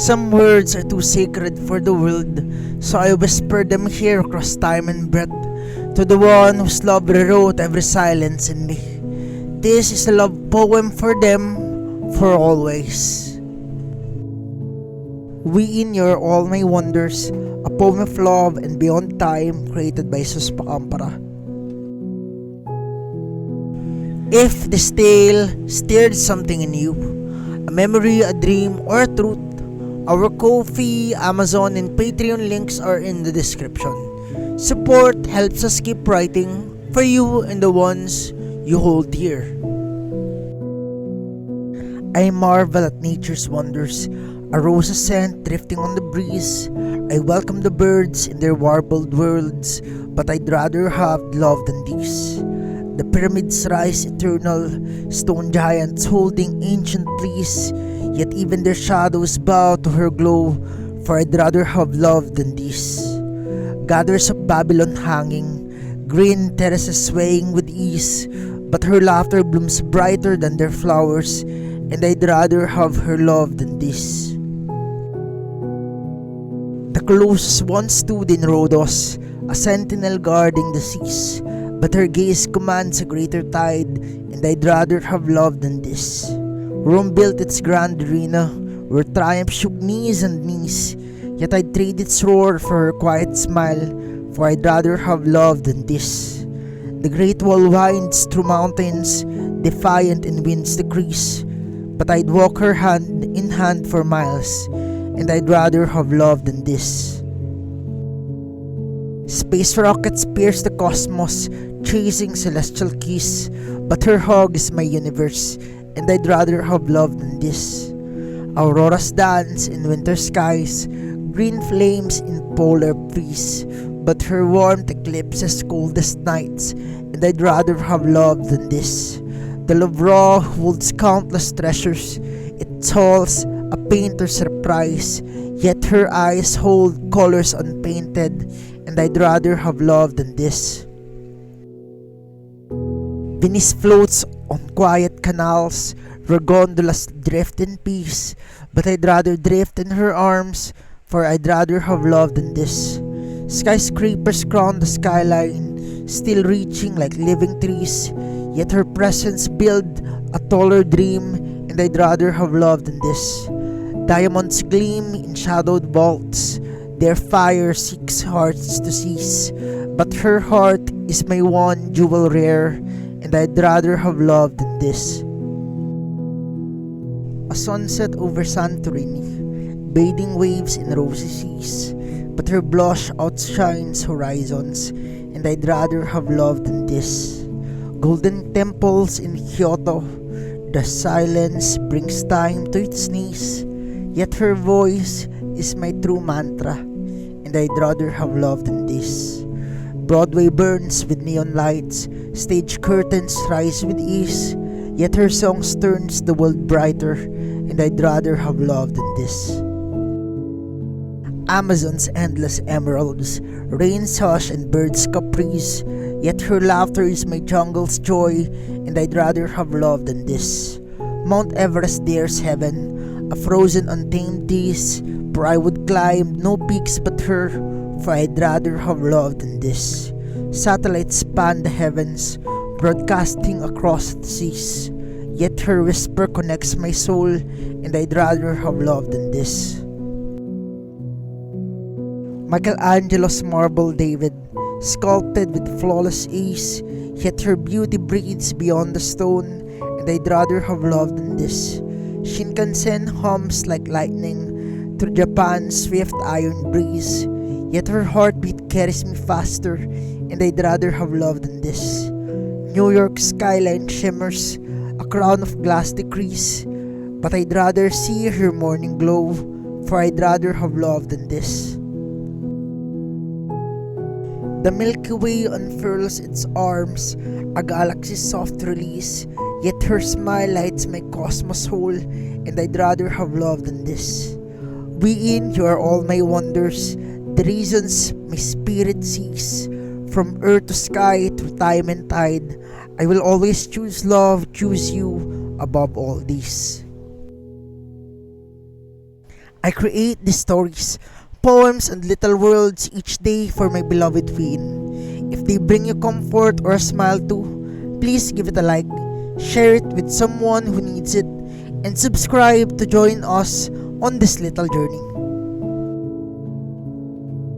Some words are too sacred for the world, so I whisper them here across time and breath, to the one whose love rewrote every silence in me. This is a love poem for them, for always. Wheein, you're all my wonders, a poem of love and beyond time, created by Pacampara. If this tale stirred something in you, a memory, a dream, or a truth, our Ko-fi, Amazon, and Patreon links are in the description. Support helps us keep writing for you and the ones you hold dear. I marvel at nature's wonders, a rose's scent drifting on the breeze. I welcome the birds in their warbled worlds, but I'd rather have love than these. The pyramids rise eternal, stone giants holding ancient pleas, yet even their shadows bow to her glow, for I'd rather have love than this. Gathers of Babylon hanging, green terraces swaying with ease, but her laughter blooms brighter than their flowers, and I'd rather have her love than this. The Colossus once stood in Rhodos, a sentinel guarding the seas, but her gaze commands a greater tide, and I'd rather have love than this. Rome built its grand arena, where triumph shook knees and knees, yet I'd trade its roar for her quiet smile, for I'd rather have love than this. The great wall winds through mountains, defiant in wind's decrees, but I'd walk her hand in hand for miles, and I'd rather have love than this. Space rockets pierce the cosmos, chasing celestial keys, but her hug is my universe, and I'd rather have love than this. Auroras dance in winter skies, green flames in polar breeze, but her warmth eclipses coldest nights, and I'd rather have love than this. The Louvre holds countless treasures, it holds a painter's surprise, yet her eyes hold colors unpainted, and I'd rather have love than this. Venice floats on quiet canals, where gondolas drift in peace, but I'd rather drift in her arms, for I'd rather have love than this. Skyscrapers crown the skyline, still reaching like living trees, yet her presence build a taller dream, and I'd rather have love than this. Diamonds gleam in shadowed vaults, their fire seeks hearts to seize, but her heart is my one jewel rare, and I'd rather have love than this. A sunset over Santorini, bathing waves in rosy seas, but her blush outshines horizons, and I'd rather have love than this. Golden temples in Kyoto, the silence brings time to its knees, yet her voice is my true mantra, and I'd rather have love than this. Broadway burns with neon lights, stage curtains rise with ease, yet her songs turns the world brighter, and I'd rather have love than this. Amazon's endless emeralds, rain's hush and birds' caprice, yet her laughter is my jungle's joy, and I'd rather have love than this. Mount Everest dares heaven, a frozen untamed days, for I would climb no peaks but her, for I'd rather have love than this. Satellites span the heavens, broadcasting across the seas, yet her whisper connects my soul, and I'd rather have love than this. Michelangelo's marble David, sculpted with flawless ease, yet her beauty breathes beyond the stone, and I'd rather have love than this. Shinkansen hums like lightning through Japan's swift iron breeze, yet her heartbeat carries me faster, and I'd rather have love than this. New York's skyline shimmers, a crown of glass decrease, but I'd rather see her morning glow, for I'd rather have love than this. The Milky Way unfurls its arms, a galaxy's soft release, yet her smile lights my cosmos whole, and I'd rather have love than this. Wheein, you are all my wonders, the reasons my spirit sees. From earth to sky, through time and tide, I will always choose love, choose you above all these. I create these stories, poems, and little worlds each day for my beloved Wheein. If they bring you comfort or a smile too, please give it a like, share it with someone who needs it, and subscribe to join us on this little journey.